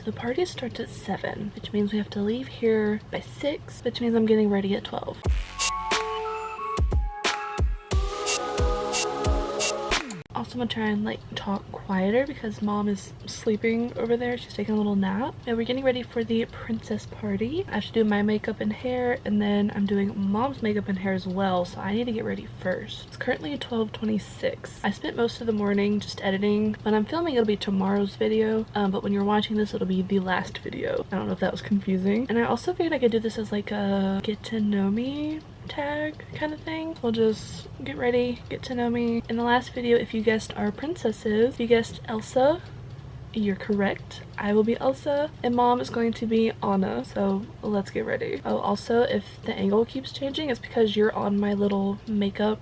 The party starts at 7, which means we have to leave here by 6, which means I'm getting ready at 12. Also, I'm gonna try and like talk quieter because mom is sleeping over there. She's taking a little nap. And we're getting ready for the princess party. I have to do my makeup and hair, and then I'm doing mom's makeup and hair as well, so I need to get ready first. It's currently 12:26. I spent most of the morning just editing. When I'm filming, it'll be tomorrow's video, but when you're watching this, it'll be the last video. I don't know if that was confusing. And I also figured I could do this as like a get to know me tag kind of thing. We'll just get ready, get to know me. In the last video, if you guessed our princesses, if you guessed Elsa, you're correct. I will be Elsa and mom is going to be Anna, so let's get ready. Oh, also, if the angle keeps changing, it's because you're on my little makeup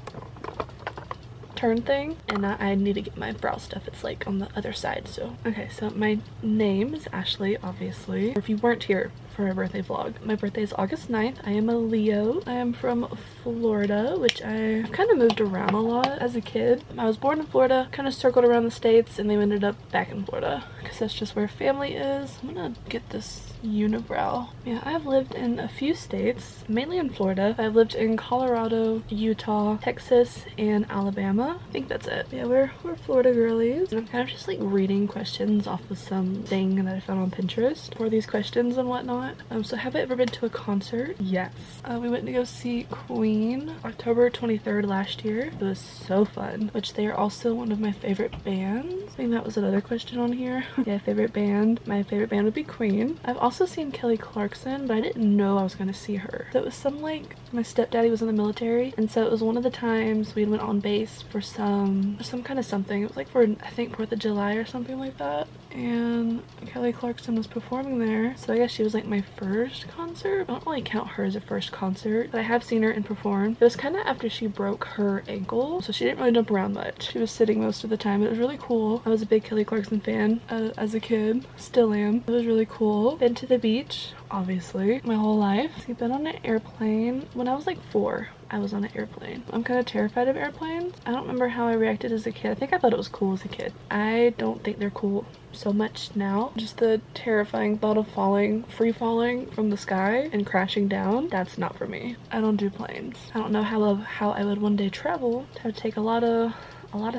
turn thing, and I need to get my brow stuff. It's like on the other side. So okay, so my name is Ashley, obviously, or if you weren't here for my birthday vlog. My birthday is August 9th. I am a Leo. I am from Florida, which I've kind of moved around a lot as a kid. I was born in Florida, kind of circled around the states, and then ended up back in Florida because that's just where family is. I'm gonna get this unibrow. Yeah, I've lived in a few states, mainly in Florida. I've lived in Colorado, Utah, Texas, and Alabama. I think that's it. Yeah, we're Florida girlies. And I'm kind of just like reading questions off of some thing that I found on Pinterest for these questions and whatnot. So have I ever been to a concert? Yes. We went to go see Queen October 23rd last year. It was so fun, which they are also one of my favorite bands. I think that was another question on here. Yeah, favorite band. My favorite band would be Queen. I've also seen Kelly Clarkson, but I didn't know I was gonna see her. So it was some like, my stepdaddy was in the military, and so it was one of the times we went on base for some kind of something. It was like for, I think, 4th of July or something like that, and Kelly Clarkson was performing there. So I guess she was like my first concert. I don't really count her as a first concert, but I have seen her and perform. It was kind of after she broke her ankle, so she didn't really jump around much. She was sitting most of the time. It was really cool. I was a big Kelly Clarkson fan as a kid. Still am. It was really cool. Been to the beach, obviously, my whole life. I've been on an airplane. When I was like 4, I was on an airplane. I'm kind of terrified of airplanes. I don't remember how I reacted as a kid. I think I thought it was cool as a kid. I don't think they're cool so much now. Just the terrifying thought of falling, free falling from the sky and crashing down, that's not for me. I don't do planes. I don't know how I would one day travel. I'd have to take a lot of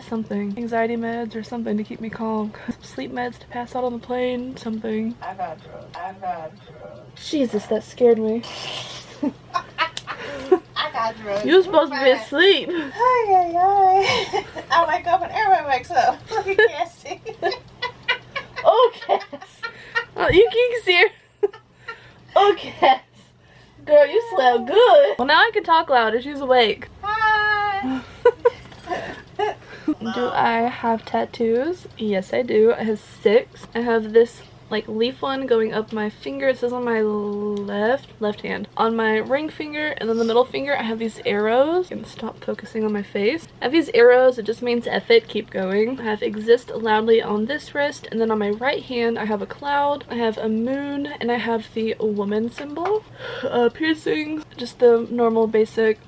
something, anxiety meds or something to keep me calm, sleep meds to pass out on the plane, something. I got drugs. Jesus, that scared me. I got drugs. You were supposed to be asleep. I wake up and everybody wakes up. You can't see. Okay. Oh, you can see her. Okay. Girl, you slept good. Well, now I can talk louder. She's awake. Hi. Do I have tattoos? Yes, I do. I have 6. I have this like leaf one going up my finger. It says on my left hand. On my ring finger, and then the middle finger I have these arrows. And stop focusing on my face. I have these arrows. It just means F it, keep going. I have exist loudly on this wrist, and then on my right hand I have a cloud, I have a moon, and I have the woman symbol. Piercings, just the normal basic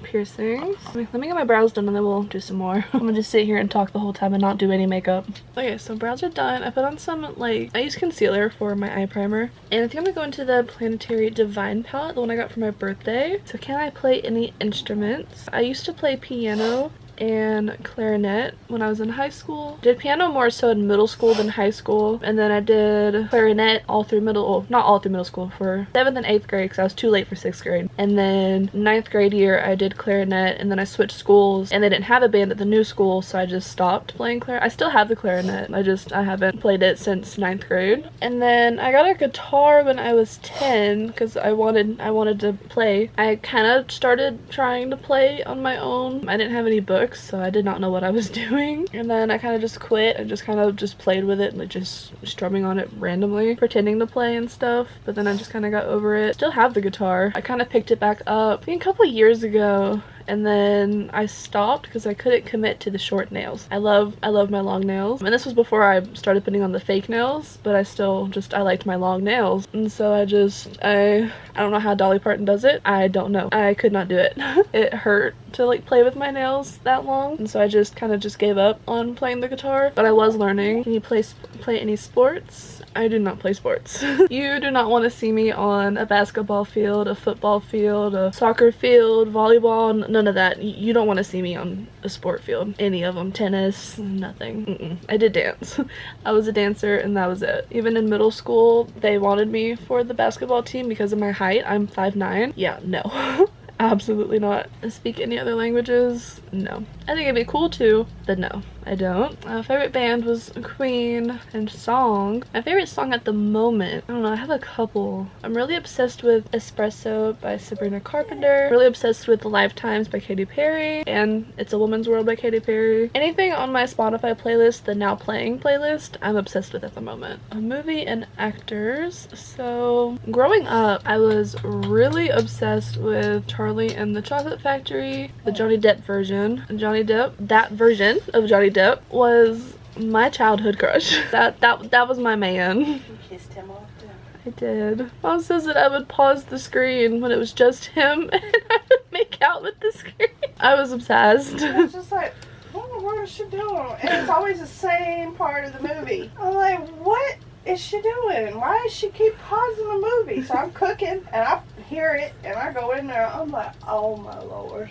piercings. Let me get my brows done and then we'll do some more. I'm gonna just sit here and talk the whole time and not do any makeup. Okay, so brows are done. I put on some, like, I use concealer for my eye primer, and I think I'm gonna go into the Planetary Divine palette, the one I got for my birthday. So can I play any instruments? I used to play piano and clarinet when I was in high school. Did piano more so in middle school than high school, and then I did clarinet all through not all through middle school, for 7th and 8th grade because I was too late for 6th grade. And then 9th grade year I did clarinet, and then I switched schools and they didn't have a band at the new school, so I just stopped playing clarinet. I still have the clarinet, I haven't played it since 9th grade. And then I got a guitar when I was 10 because I wanted to play. I kind of started trying to play on my own. I didn't have any books, so I did not know what I was doing, and then I kind of just quit and just kind of played with it, like just strumming on it randomly, pretending to play and stuff. But then I just kind of got over it. Still have the guitar. I kind of picked it back up I think a couple of years ago, and then I stopped because I couldn't commit to the short nails. I love my long nails, and this was before I started putting on the fake nails, but I liked my long nails, and so I don't know how Dolly Parton does it. I don't know. I could not do it. It hurt to like play with my nails that long, and so I just kind of gave up on playing the guitar. But I was learning. Can you play any sports? I do not play sports. You do not want to see me on a basketball field, a football field, a soccer field, volleyball, none of that. You don't want to see me on a sport field. Any of them. Tennis, nothing. I did dance. I was a dancer and that was it. Even in middle school, they wanted me for the basketball team because of my height. I'm 5'9". Yeah, no. Absolutely not. Speak any other languages? No. I think it'd be cool too, but no, I don't. My favorite band was Queen, and song. My favorite song at the moment, I don't know, I have a couple. I'm really obsessed with Espresso by Sabrina Carpenter. Really obsessed with Lifetimes by Katy Perry, and It's a Woman's World by Katy Perry. Anything on my Spotify playlist, the Now Playing playlist, I'm obsessed with at the moment. A movie and actors. So, growing up, I was really obsessed with Charlie and the Chocolate Factory, the Johnny Depp version. Johnny Depp, that version of Johnny Depp was my childhood crush. That was my man. You kissed him off too. I did. Mom says that I would pause the screen when it was just him and I would make out with the screen. I was obsessed. I was just like, what in the world is she doing? And it's always the same part of the movie. I'm like, what is she doing? Why does she keep pausing the movie? So I'm cooking and I hear it and I go in there. I'm like, oh my Lord.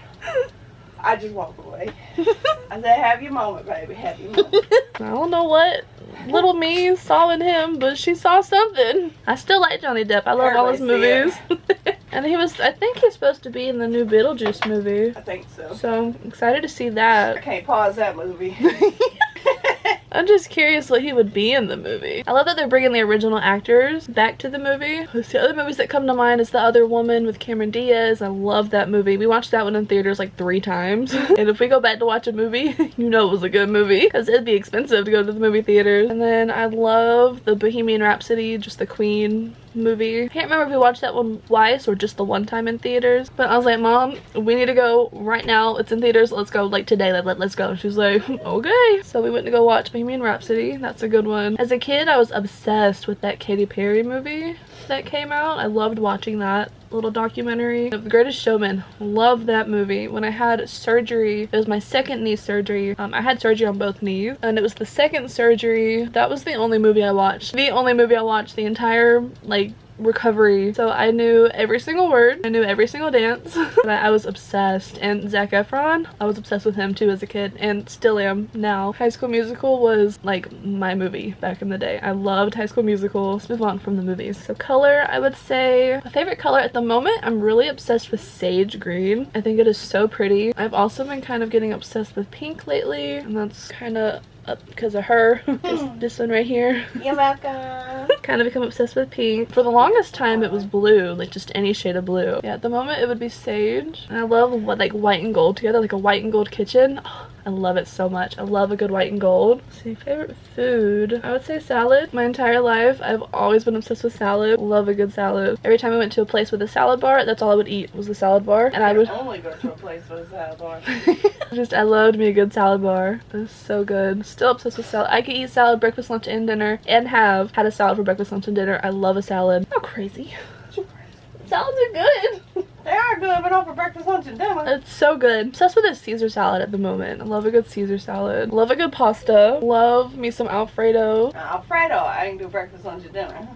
I just walk away. I said, have your moment, baby. Have your moment. I don't know what little me saw in him, but she saw something. I still like Johnny Depp. I love all his movies. And I think he's supposed to be in the new Beetlejuice movie. I think so. So I'm excited to see I that. can't pause that movie. I'm just curious what he would be in the movie. I love that they're bringing the original actors back to the movie. The other movies that come to mind is The Other Woman with Cameron Diaz. I love that movie. We watched that one in theaters like 3 times. And if we go back to watch a movie, you know it was a good movie. Because it'd be expensive to go to the movie theaters. And then I love the Bohemian Rhapsody, just the Queen movie. I can't remember if we watched that one twice or just the one time in theaters. But I was like, Mom, we need to go right now. It's in theaters. Let's go like today. Let's go. She was like, okay. So we went to go watch Bohemian Rhapsody. That's a good one. As a kid, I was obsessed with that Katy Perry movie that came out. I loved watching that little documentary. The Greatest Showman. Love that movie. When I had surgery, it was my second knee surgery. I had surgery on both knees and it was the second surgery. That was the only movie I watched. The only movie I watched the entire like recovery. So I knew every single word. I knew every single dance. I was obsessed. And Zac Efron, I was obsessed with him too as a kid and still am now. High School Musical was like my movie back in the day. I loved High School Musical. Let's move on from the movies. So color, I would say my favorite color at the moment, I'm really obsessed with sage green. I think it is so pretty. I've also been kind of getting obsessed with pink lately, and that's kind of because of her. This one right here. You're welcome. Kind of become obsessed with pink. For the longest time it was blue, like just any shade of blue. Yeah, at the moment it would be sage. And I love what like white and gold together, like a white and gold kitchen. Oh, I love it so much. I love a good white and gold. Let's see, favorite food, I would say salad. My entire life I've always been obsessed with salad. Love a good salad. Every time I went to a place with a salad bar, that's all I would eat was the salad bar. And I would only go to a place with a salad bar. I loved me a good salad bar. It was so good. Still obsessed with salad. I could eat salad breakfast, lunch, and dinner, and have had a salad for breakfast, lunch, and dinner. I love a salad. How crazy. Salads are good. They are good, but not for breakfast, lunch, and dinner. It's so good. Obsessed with a Caesar salad at the moment. I love a good Caesar salad. Love a good pasta. Love me some Alfredo. Alfredo, I can do breakfast, lunch, and dinner.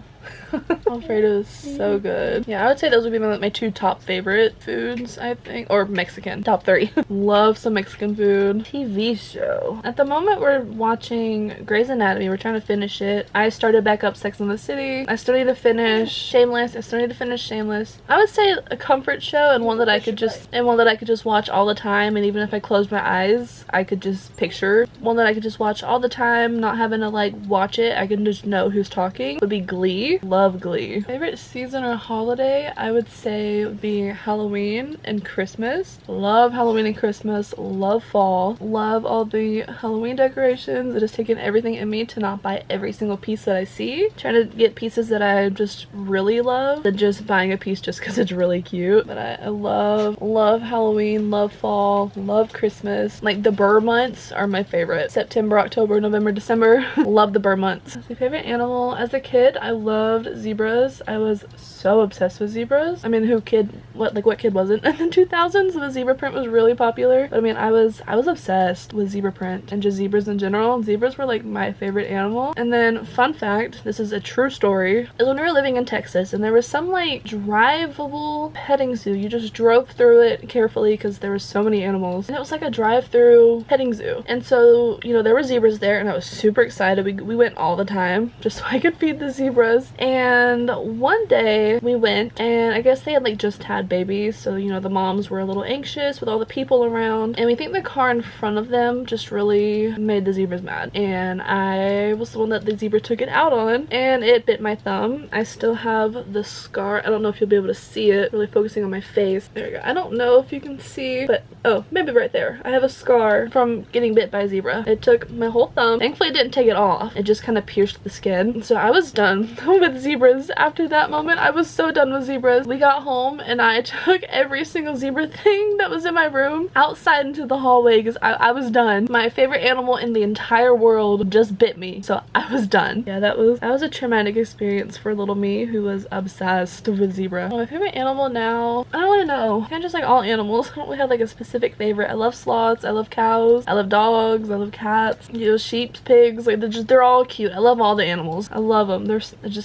Alfredo is so good. Yeah, I would say those would be my 2 top favorite foods, I think. Or Mexican. Top 3. Love some Mexican food. TV show. At the moment, we're watching Grey's Anatomy. We're trying to finish it. I started back up Sex and the City. I still need to finish Shameless. I still need to finish Shameless. I would say a comfort show and one that I could just watch all the time, and even if I closed my eyes, I could just picture. One that I could just watch all the time, not having to like watch it. I can just know who's talking. Would be Glee. Love Glee. Favorite season or holiday, I would say would be Halloween and Christmas. Love Halloween and Christmas. Love fall. Love all the Halloween decorations. It has taken everything in me to not buy every single piece that I see. Trying to get pieces that I just really love than just buying a piece just because it's really cute. But I I love Halloween, love fall, love Christmas. Like the burr months are my favorite. September, October, November, December. Love the burr months. My favorite animal as a kid, I loved zebras. I was so obsessed with zebras. I mean, what kid wasn't? In the 2000s, the zebra print was really popular. But I mean, I was obsessed with zebra print and just zebras in general. Zebras were like my favorite animal. And then fun fact, this is a true story, is when we were living in Texas and there was some like drivable petting zoo. You just drove through it carefully because there were so many animals. And it was like a drive-through petting zoo. And so, you know, there were zebras there and I was super excited. We went all the time just so I could feed the zebras. And one day we went and I guess they had like just had babies. So, you know, the moms were a little anxious with all the people around. And we think the car in front of them just really made the zebras mad. And I was the one that the zebra took it out on and it bit my thumb. I still have the scar. I don't know if you'll be able to see it. Really focusing on my face. There we go. I don't know if you can see, but oh, maybe right there. I have a scar from getting bit by a zebra. It took my whole thumb. Thankfully, it didn't take it off. It just kind of pierced the skin. So I was done with zebras after that moment. I was so done with zebras. We got home and I took every single zebra thing that was in my room outside into the hallway because I was done. My favorite animal in the entire world just bit me. So I was done. Yeah, that was a traumatic experience for little me who was obsessed with zebra. My favorite animal now, I don't want to know. Kind of just like all animals. I don't really have like a specific favorite. I love sloths. I love cows. I love dogs. I love cats. You know, sheep, pigs. Like they're all cute. I love all the animals. I love them.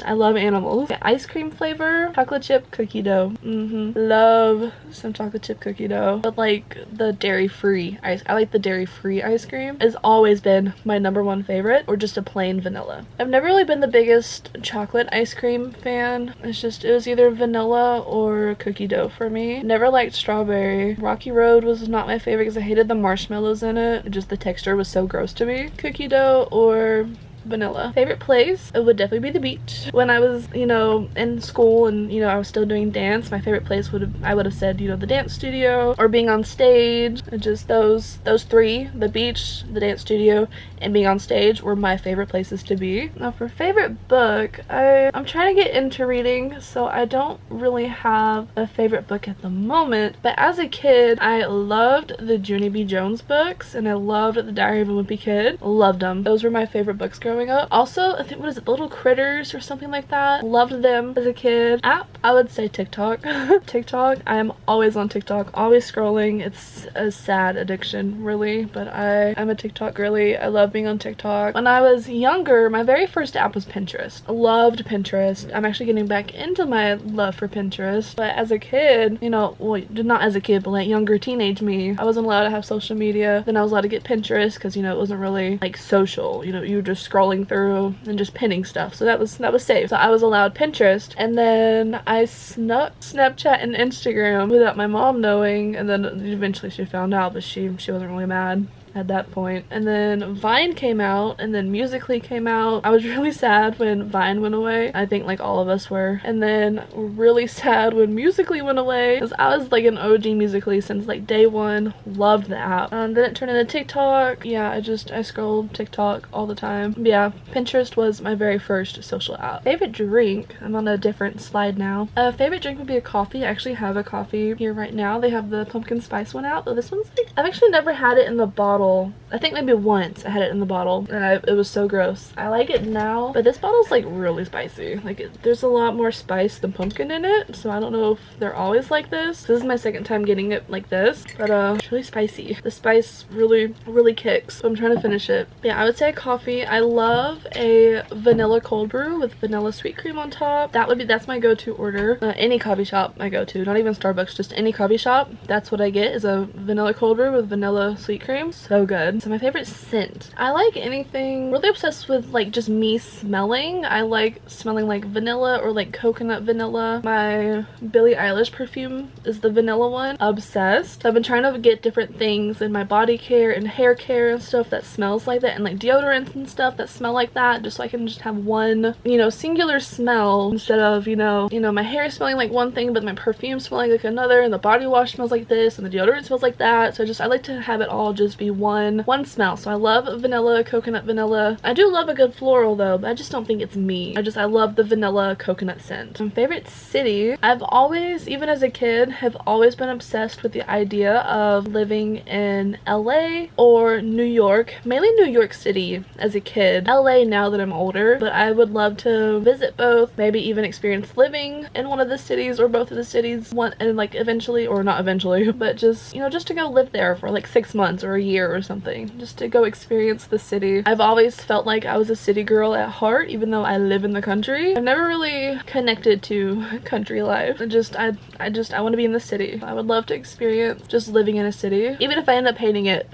I love animals. Okay, ice cream flavor, chocolate chip cookie dough. Love some chocolate chip cookie dough. But like the dairy-free ice. I like the dairy-free ice cream. It's always been my #1 favorite, or just a plain vanilla. I've never really been the biggest chocolate ice cream fan. It was either vanilla or cookie dough for me. Never liked strawberry. Rocky Road was not my favorite because I hated the marshmallows in it. Just the texture was so gross to me. Cookie dough or vanilla. Favorite place, it would definitely be the beach. When I was, you know, in school and, you know, I was still doing dance, my favorite place I would have said, you know, the dance studio or being on stage. Just those three, the beach, the dance studio, and being on stage were my favorite places to be. Now for favorite book, I'm trying to get into reading, so I don't really have a favorite book at the moment, but as a kid, I loved the Junie B. Jones books, and I loved The Diary of a Wimpy Kid. Loved them. Those were my favorite books growing up. Also, I think, what is it, Little Critters or something like that? Loved them as a kid. App, I would say TikTok. TikTok, I am always on TikTok, always scrolling. It's a sad addiction, really, but I'm a TikTok girly. I love being on TikTok. When I was younger, my very first app was Pinterest. Loved Pinterest. I'm actually getting back into my love for Pinterest, but as a kid, you know, well, not as a kid, but like younger teenage me, I wasn't allowed to have social media. Then I was allowed to get Pinterest because, you know, it wasn't really like social. You know, you were just scrolling through and just pinning stuff, so that was safe. So I was allowed Pinterest, and then I snuck Snapchat and Instagram without my mom knowing, and then eventually she found out, but she wasn't really mad at that point. And then Vine came out, and then Musical.ly came out. I was really sad when Vine went away. I think like all of us were. And then really sad when Musical.ly went away, because I was like an OG Musical.ly since like day one. Loved the app. Then it turned into TikTok. Yeah, I scrolled TikTok all the time. But yeah, Pinterest was my very first social app. Favorite drink, I'm on a different slide now. Favorite drink would be a coffee. I actually have a coffee here right now. They have the pumpkin spice one out, though this one's like, I've actually never had it in the bottle. I think maybe once I had it in the bottle and it was so gross. I like it now, but this bottle's like really spicy. Like there's a lot more spice than pumpkin in it, so I don't know if they're always like this. This is my second time getting it like this, but it's really spicy. The spice really kicks, so I'm trying to finish it. But yeah, I would say coffee. I love a vanilla cold brew with vanilla sweet cream on top. That's my go-to order. Any coffee shop I go to, not even Starbucks, just any coffee shop, that's what I get, is a vanilla cold brew with vanilla sweet cream. So good. So my favorite scent, I like anything, really obsessed with like just me smelling. I like smelling like vanilla or like coconut vanilla. My Billie Eilish perfume is the vanilla one. Obsessed. I've been trying to get different things in my body care and hair care and stuff that smells like that, and like deodorants and stuff that smell like that, just so I can just have one, you know, singular smell instead of, you know, my hair smelling like one thing but my perfume smelling like another, and the body wash smells like this and the deodorant smells like that. So I like to have it all just be one smell. So I love vanilla, coconut vanilla. I do love a good floral though, but I just don't think it's me. I love the vanilla coconut scent. My favorite city, I've always, even as a kid, have always been obsessed with the idea of living in LA or New York, mainly New York City as a kid. LA now that I'm older, but I would love to visit both, maybe even experience living in one of the cities or both of the cities, and like eventually, or not eventually, but just, you know, just to go live there for like 6 months or a year or something, just to go experience the city. I've always felt like I was a city girl at heart, even though I live in the country. I've never really connected to country life. I want to be in the city. I would love to experience just living in a city, even if I end up hating it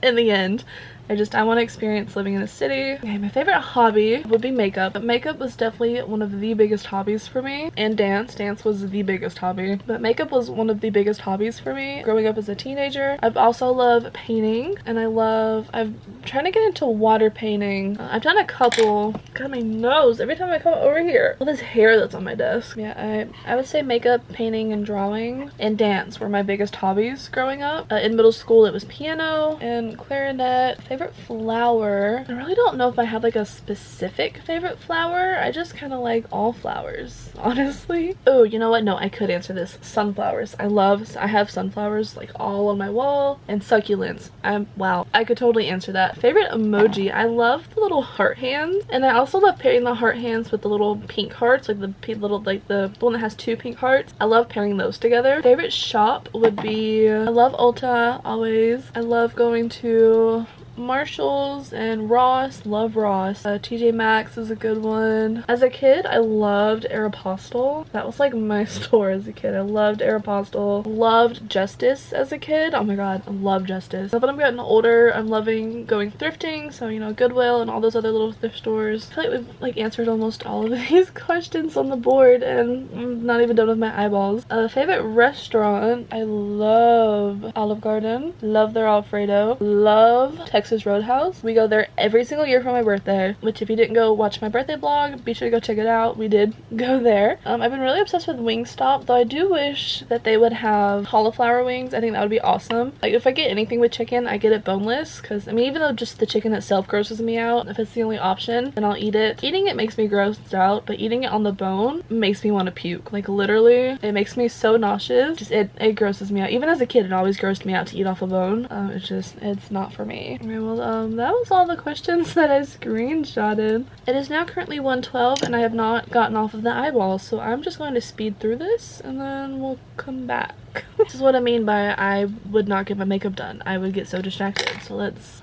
in the end. I want to experience living in a city. Okay, my favorite hobby would be makeup. But makeup was definitely one of the biggest hobbies for me. And dance. Dance was the biggest hobby. But makeup was one of the biggest hobbies for me growing up as a teenager. I've also loved painting. And I'm trying to get into water painting. I've done a couple. God, my nose. Every time I come over here. All this hair that's on my desk. Yeah, I would say makeup, painting, and drawing. And dance were my biggest hobbies growing up. In middle school, it was piano and clarinet. Favorite flower, I really don't know if I have like a specific favorite flower. I just kind of like all flowers, honestly. Oh, you know what? No, I could answer this. Sunflowers. I have sunflowers like all on my wall, and succulents. Wow, I could totally answer that. Favorite emoji, I love the little heart hands, and I also love pairing the heart hands with the little pink hearts, like the little, like the one that has 2 pink hearts. I love pairing those together. Favorite shop would be, I love Ulta always. I love going to Marshalls and Ross. Love Ross. TJ Maxx is a good one. As a kid, I loved Aeropostale. That was like my store as a kid. I loved Aeropostale. Loved Justice as a kid. Oh my god, I love Justice. Now that I'm getting older, I'm loving going thrifting. So, you know, Goodwill and all those other little thrift stores. I feel like we've like answered almost all of these questions on the board, and I'm not even done with my eyeballs. Favorite restaurant, I love Olive Garden. Love their Alfredo. Love Texas Roadhouse. We go there every single year for my birthday, which if you didn't go watch my birthday vlog, be sure to go check it out. We did go there. I've been really obsessed with Wingstop, though I do wish that they would have cauliflower wings. I think that would be awesome. Like if I get anything with chicken, I get it boneless, because I mean, even though just the chicken itself grosses me out, if it's the only option, then I'll eat it. Eating it makes me grossed out, but eating it on the bone makes me want to puke. Like literally, it makes me so nauseous. Just it grosses me out. Even as a kid, it always grossed me out to eat off a bone. It's not for me. Well, that was all the questions that I screenshotted. It is now currently 1:12 and I have not gotten off of the eyeballs, so I'm just going to speed through this and then we'll come back. This is what I mean by I would not get my makeup done. I would get so distracted. So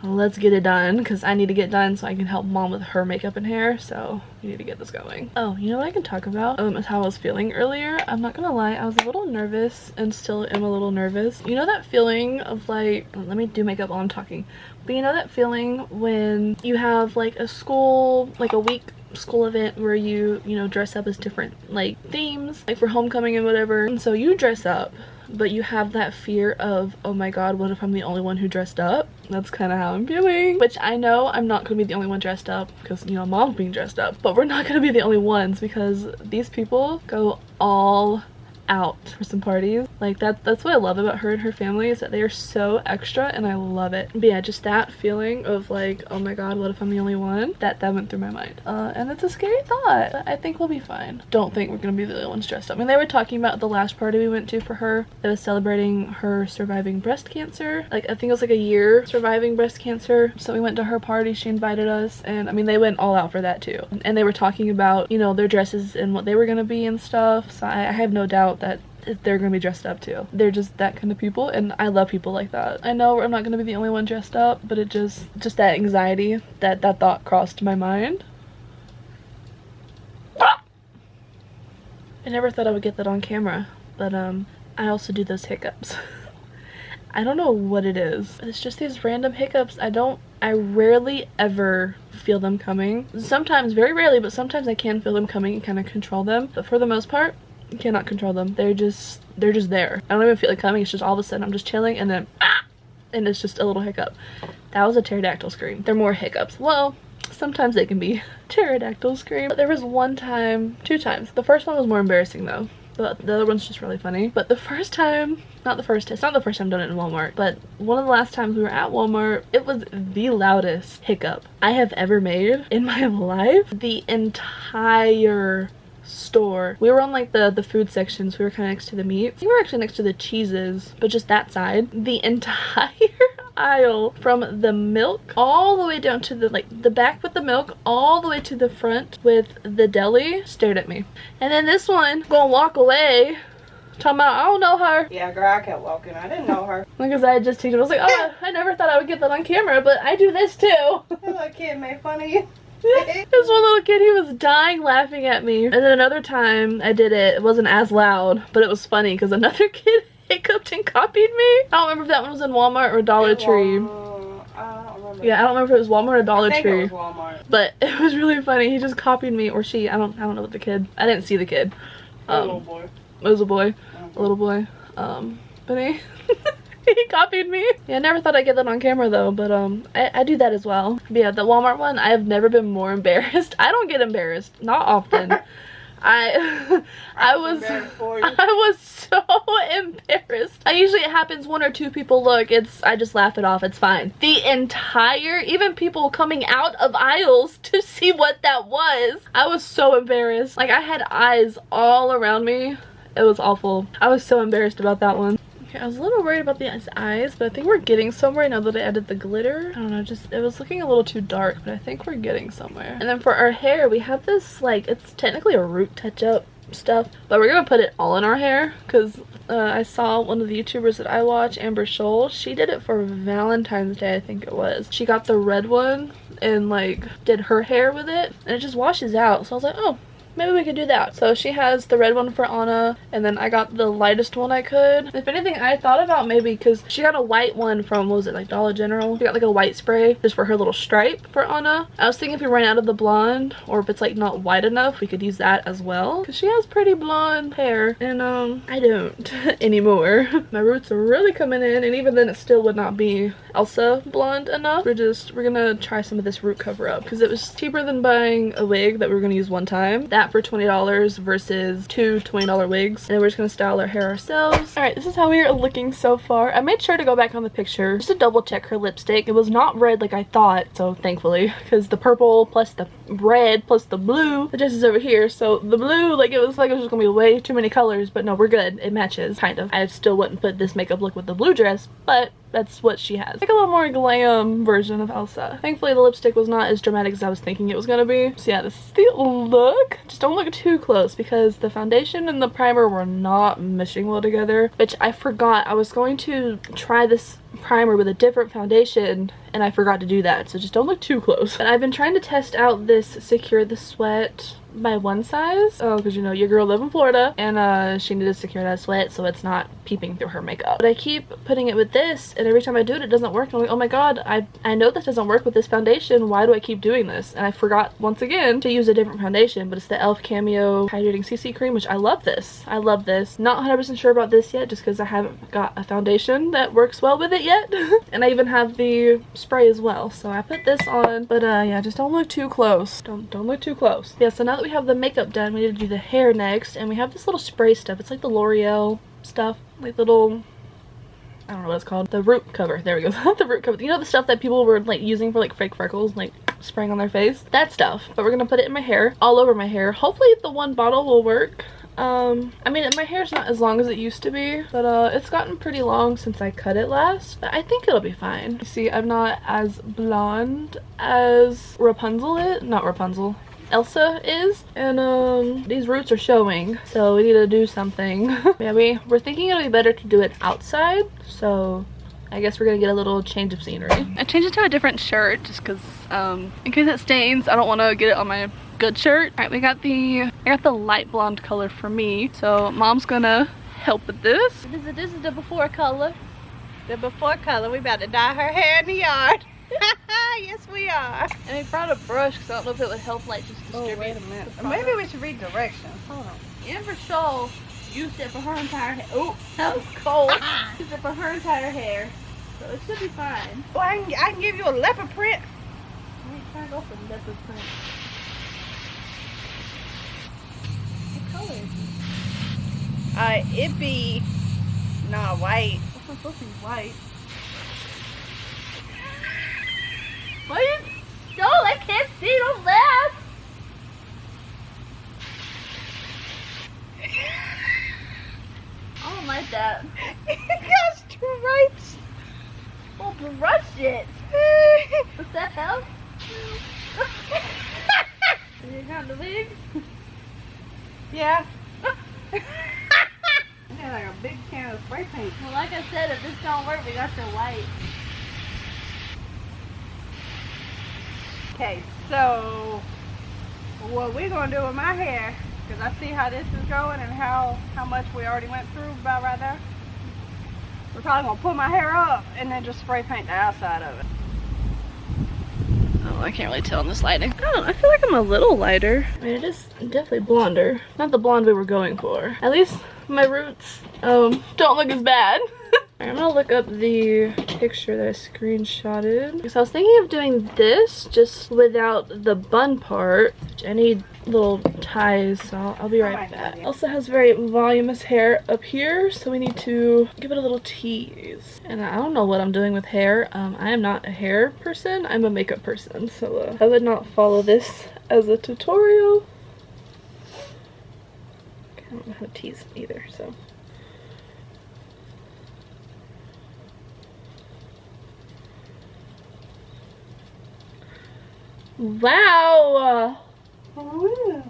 let's get it done, because I need to get done so I can help mom with her makeup and hair. So we need to get this going. Oh, you know what I can talk about? Is how I was feeling earlier. I'm not gonna lie, I was a little nervous and still am a little nervous. You know that feeling of like, let me do makeup while I'm talking. But you know that feeling when you have like a school, like a week school event where you know, dress up as different like themes, like for homecoming and whatever. And so you dress up, but you have that fear of, oh my god, what if I'm the only one who dressed up? That's kind of how I'm feeling. Which I know I'm not going to be the only one dressed up, because, you know, mom's being dressed up. But we're not going to be the only ones, because these people go all out for some parties. Like that's what I love about her and her family, is that they are so extra, and I love it. But yeah, just that feeling of like, oh my god, what if I'm the only one? That went through my mind. And it's a scary thought, but I think we'll be fine. Don't think we're gonna be the only ones dressed up. I mean, they were talking about the last party we went to for her that was celebrating her surviving breast cancer. Like I think it was like a year surviving breast cancer. So we went to her party, she invited us, and I mean, they went all out for that too. And they were talking about, you know, their dresses and what they were gonna be and stuff. So I have no doubt that they're gonna be dressed up too. They're just that kind of people, and I love people like that. I know I'm not gonna be the only one dressed up, but it just that anxiety, that thought crossed my mind. I never thought I would get that on camera, but I also do those hiccups. I don't know what it is. It's just these random hiccups. I rarely ever feel them coming. Sometimes, very rarely, but sometimes I can feel them coming and kind of control them. But for the most part, you cannot control them. They're just there. I don't even feel it coming. It's just all of a sudden I'm just chilling, and then and it's just a little hiccup. That was a pterodactyl scream. They're more hiccups. Well, sometimes they can be pterodactyl scream. But there was one time, 2 times. The first one was more embarrassing though. but the other one's just really funny. But the first time, it's not the first time I've done it in Walmart, but one of the last times we were at Walmart, it was the loudest hiccup I have ever made in my life. The entire store, we were on like the food sections, we were kind of next to the meats. We were actually next to the cheeses, but just that side. The entire aisle, from the milk all the way down to the back with the milk all the way to the front with the deli, stared at me. And then this one gonna walk away talking about, I don't know her. Yeah, girl, I kept walking. I didn't know her. Because I had just taken it. I was like, oh, I never thought I would get that on camera, but I do this too. That little kid made fun of you. This one little kid, he was dying laughing at me. And then another time I did it, it wasn't as loud, but it was funny because another kid hiccuped and copied me. I don't remember if that one was in Walmart or Dollar Tree. I don't remember. Yeah, I don't remember if it was Walmart or Dollar I think Tree. it was Walmart. But it was really funny. He just copied me, or she. I don't know what the kid. I didn't see the kid. A little boy. It was a boy. A little boy. But he he copied me. Yeah, I never thought I'd get that on camera though, but I do that as well. But yeah, the Walmart one, I have never been more embarrassed. I don't get embarrassed, not often. I was so embarrassed. Usually it happens, one or two people look, I just laugh it off, it's fine. The entire, even people coming out of aisles to see what that was, I was so embarrassed. Like, I had eyes all around me. It was awful. I was so embarrassed about that one. Okay, I was a little worried about the eyes, but I think we're getting somewhere now that I added the glitter. I don't know, just it was looking a little too dark, but I think we're getting somewhere. And then for our hair, we have this, like, it's technically a root touch-up stuff, but we're gonna put it all in our hair because I saw one of the YouTubers that I watch, Amber Scholl, she did it for Valentine's Day, I think it was. She got the red one and like did her hair with it, and it just washes out. So I was like, oh, maybe we could do that. So she has the red one for Anna, and then I got the lightest one I could. If anything, I thought about maybe, because she got a white one from, what was it, like Dollar General? She got like a white spray just for her little stripe for Anna. I was thinking if we ran out of the blonde, or if it's like not white enough, we could use that as well, because she has pretty blonde hair, and I don't anymore. My roots are really coming in, and even then it still would not be Elsa blonde enough. We're gonna try some of this root cover up because it was cheaper than buying a wig that we were gonna use one time. That for $20 versus two $20 wigs, and then we're just gonna style our hair ourselves. All right, this is how we are looking so far. I made sure to go back on the picture just to double check her lipstick. It was not red like I thought, so thankfully, because the purple plus the red plus the blue, the dress is over here, so the blue, like it was just gonna be way too many colors, but no, we're good. It matches, kind of. I still wouldn't put this makeup look with the blue dress, but that's what she has. Like a little more glam version of Elsa. Thankfully the lipstick was not as dramatic as I was thinking it was gonna be. So yeah, this is the look. Just don't look too close because the foundation and the primer were not meshing well together, which I forgot. I was going to try this primer with a different foundation and I forgot to do that, so just don't look too close. And I've been trying to test out this Secure the Sweat by one size, because you know your girl live in Florida, and she needed Secure that Sweat so it's not peeping through her makeup. But I keep putting it with this, and every time I do it, it doesn't work. I'm like, oh my god, I know this doesn't work with this foundation. Why do I keep doing this? And I forgot once again to use a different foundation, but it's the e.l.f. Cameo Hydrating CC Cream, which I love this. I love this. Not 100% sure about this yet, just because I haven't got a foundation that works well with it yet. And I even have the spray as well, so I put this on. But yeah, just don't look too close. Don't look too close. Yeah, so now that we have the makeup done, we need to do the hair next, and we have this little spray stuff. It's like the L'Oreal stuff, like little, I don't know what it's called, the root cover. There we go. The root cover, you know, the stuff that people were like using for like fake freckles, like spraying on their face, that stuff. But we're gonna put it in my hair, all over my hair. Hopefully the one bottle will work. I mean, my hair's not as long as it used to be, but it's gotten pretty long since I cut it last, but I think it'll be fine. You see, I'm not as blonde as Elsa is, and these roots are showing, so we need to do something. Yeah, we're thinking it'll be better to do it outside, so I guess we're gonna get a little change of scenery. I changed it to a different shirt just because in case it stains, I don't want to get it on my good shirt. All right, I got the light blonde color for me, so mom's gonna help with this. This is the before color. The before color. We about to dye her hair in the yard. Yes, we are. And we brought a brush because I don't know if it would help like just distribute. Oh, wait a minute. Maybe we should read directions. Hold on. Amber Scholl used it for her entire hair. Oh, that was cold. Used it for her entire hair, so it should be fine. Well, I can give you a leopard print. I ain't trying to go for leopard print. What color is it? It be not white. It's not supposed to be white. What? No, I can't see. Don't laugh. I don't like that. It got stripes. Well, brush it. Does that help? You got the wig? Yeah. Yeah, like a big can of spray paint. Well, like I said, if this don't work, we got the white. Okay, so what we're gonna do with my hair, because I see how this is going and how much we already went through about right there. We're probably gonna put my hair up and then just spray paint the outside of it. Oh, I can't really tell in this lighting. I don't know, I feel like I'm a little lighter. I mean, it is definitely blonder. Not the blonde we were going for. At least my roots don't look as bad. I'm gonna look up the picture that I screenshotted. Because I was thinking of doing this just without the bun part. I need little ties, so I'll be right back. Also has very voluminous hair up here, so we need to give it a little tease. And I don't know what I'm doing with hair. I am not a hair person, I'm a makeup person, so I would not follow this as a tutorial. I don't know how to tease either, so. Wow! Ooh.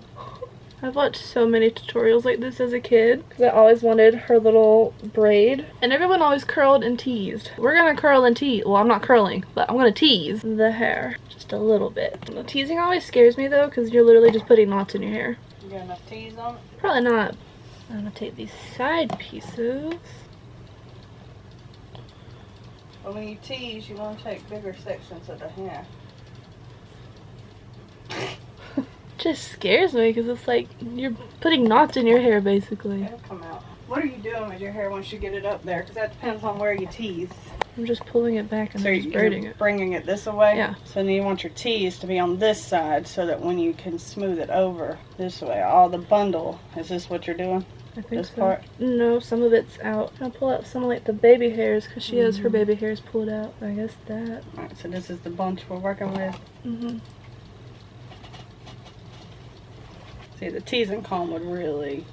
I've watched so many tutorials like this as a kid because I always wanted her little braid, and everyone always curled and teased. We're gonna curl and tease. Well, I'm not curling, but I'm gonna tease the hair just a little bit. The teasing always scares me though because you're literally just putting knots in your hair. You got enough tease on it? Probably not. I'm gonna take these side pieces. But when you tease, you want to take bigger sections of the hair. Just scares me because it's like you're putting knots in your hair basically. It'll come out. What are you doing with your hair once you get it up there? Because that depends on where you tease. I'm just pulling it back and So just braiding you're it. bringing it this way? Yeah. So then you want your tease to be on this side so that when you can smooth it over this way, all the bundle, is this what you're doing? I think This so. part? No, some of it's out. I'll pull out some of like the baby hairs because she has her baby hairs pulled out. I guess that. Alright, so this is the bunch we're working with. See, the tease and comb would really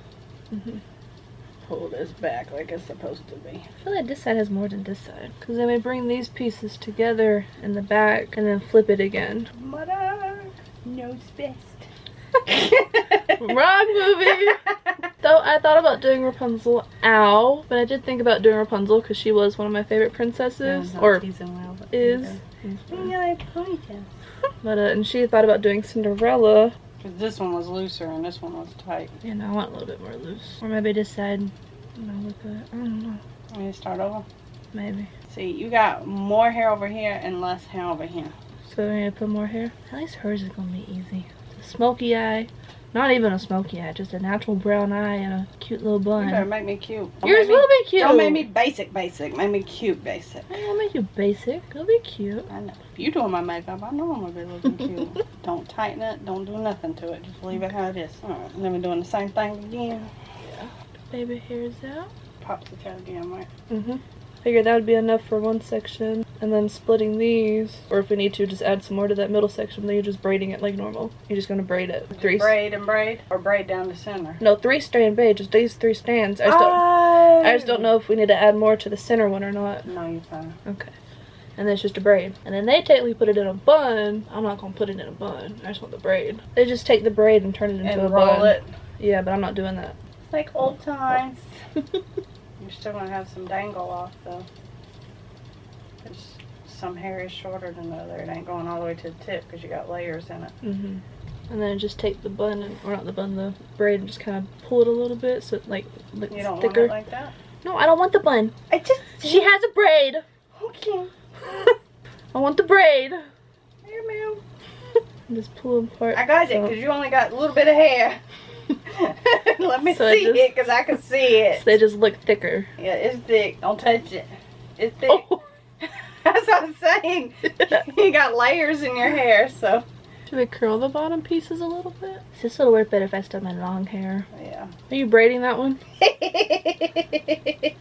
pull this back like it's supposed to be. I feel like this side has more than this side. Because then we bring these pieces together in the back and then flip it again. Mother knows best. Wrong movie! Though I thought about doing Rapunzel, but I did think about doing Rapunzel because she was one of my favorite princesses. Or is. But, and she thought about doing Cinderella. Because this one was looser and this one was tight. Yeah, no, I want a little bit more loose. Or maybe decide, look at it. I don't know. Want me to start over? Maybe. See, you got more hair over here and less hair over here. So I need to put more hair? At least hers is going to be easy. A smoky eye. Not even a smoky eye, just a natural brown eye and a cute little bun. You better make me cute. Yours will be cute. Don't make me basic. Make me cute basic. I won't make you basic. It'll be cute. I know. If you're doing my makeup, I know I'm going to be looking cute. Don't tighten it. Don't do nothing to it. Just leave it how it is. Alright, and then we're doing the same thing again. Yeah. Baby hair's out. Pops the tail again, right? Figured that would be enough for one section. And then splitting these. Or if we need to, just add some more to that middle section. Then you're just braiding it like normal. You're just going to braid it. Braid and braid? Or braid down the center? No, 3-strand braid. Just these 3 strands. I just don't know if we need to add more to the center one or not. No, you're fine. Okay. And then it's just a braid. And then they technically put it in a bun. I'm not going to put it in a bun. I just want the braid. They just take the braid and turn it into a bun. And roll it. Yeah, but I'm not doing that. It's like old times. You're still going to have some dangle off, though. It's, some hair is shorter than the other. It ain't going all the way to the tip because you got layers in it. And then just take the bun, or not the bun, the braid, and just kind of pull it a little bit so it like looks You don't thicker. want it like that? No, I don't want the bun. She has a braid. Okay. I want the braid. Here, ma'am. Just pull them apart. I got it because you only got a little bit of hair. Let me So see it because I can see it. So they just look thicker. Yeah, it's thick. Don't touch it. It's thick. Oh. That's what I'm saying. You got layers in your hair, so. Do we curl the bottom pieces a little bit? This would work better if I still had my long hair. Yeah. Are you braiding that one? It's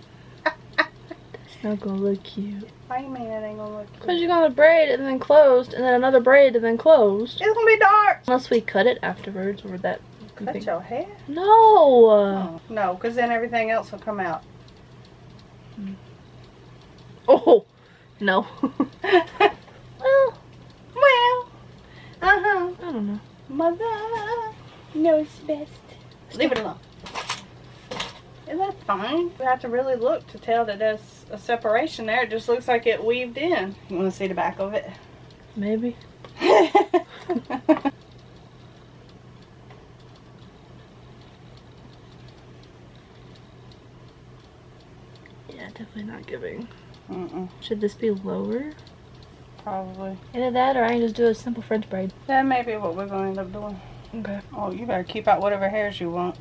not gonna look cute. Why you mean it ain't gonna look cute? Because you're gonna braid and then closed, and then another braid and then closed. It's gonna be dark. Unless we cut it afterwards, or that. Cut your hair? No. Oh, no, because then everything else will come out. Oh, no. Well, I don't know. Mother knows best. Leave it alone. Isn't that fine? You have to really look to tell that there's a separation there. It just looks like it weaved in. You want to see the back of it? Maybe. Yeah, definitely not giving. Should this be lower? Probably. Either that or I can just do a simple French braid. That may be what we're going to end up doing. Okay. Oh, you better keep out whatever hairs you want.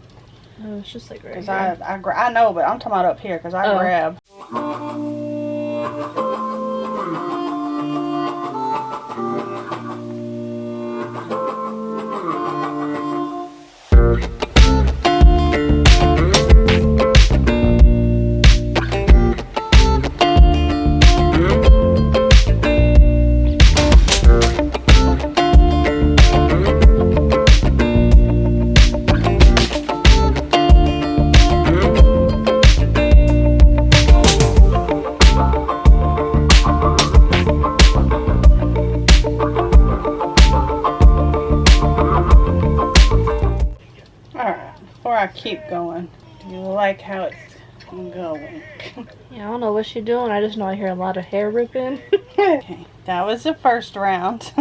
Oh, it's just like right Because here. I know, but I'm talking about up here because I grab. Before I keep going, do you like how it's going? Yeah, I don't know what she's doing. I just know I hear a lot of hair ripping. Okay, that was the first round.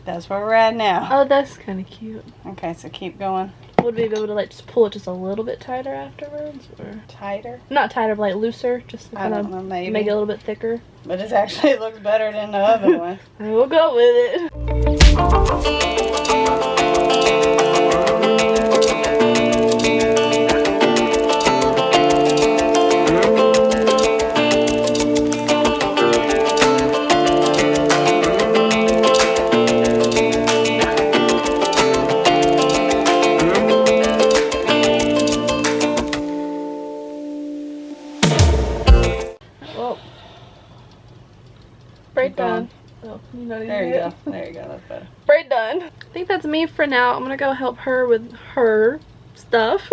That's where we're at now. Oh, that's kind of cute. Okay, so keep going. Would we be able to like just pull it just a little bit tighter afterwards, or Tighter? not tighter, but like looser, just to I kind don't of know, maybe. make it a little bit thicker? But it actually looks better than the other one. We'll go with it. Oh. Braid done. Oh, There you go. There you go. That's better. Braid done. I think that's me for now. I'm gonna go help her with her stuff.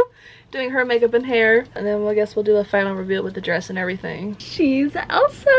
Doing her makeup and hair. And then I guess we'll do a final reveal with the dress and everything. She's Elsa!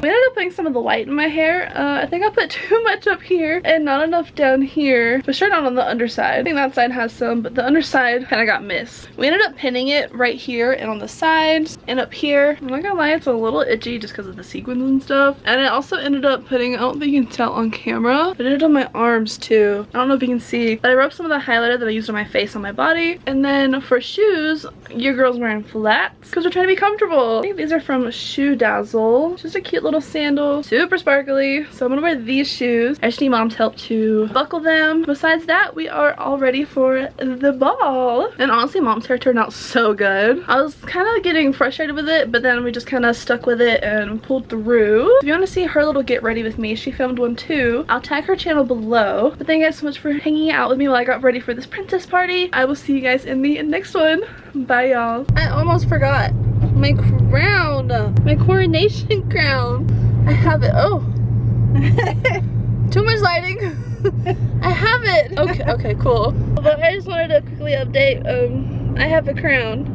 We ended up putting some of the white in my hair. I think I put too much up here and not enough down here. For sure not on the underside. I think that side has some, but the underside kind of got missed. We ended up pinning it right here and on the sides and up here. I'm not gonna lie, it's a little itchy just because of the sequins and stuff. And I also ended up putting, I don't think you can tell on camera, but I did it on my arms too. I don't know if you can see, but I rubbed some of the highlighter that I used on my face on my body. And then for shoes, your girl's wearing flats because we're trying to be comfortable. I think these are from Shoe Dazzle. Just a cute little sandal, super sparkly. So I'm gonna wear these shoes. I just need mom's help to buckle them. Besides that, we are all ready for the ball. And honestly, mom's hair turned out so good. I was kind of getting frustrated with it, but then we just kind of stuck with it and pulled through. If you want to see her little get ready with me, she filmed one too. I'll tag her channel below. But thank you guys so much for hanging out with me while I got ready for this princess party. I will see you guys in the next one. Bye, y'all. I almost forgot my crown, my coronation crown. I have it. Oh, too much lighting. I have it. Okay, cool. But I just wanted to quickly update. I have a crown.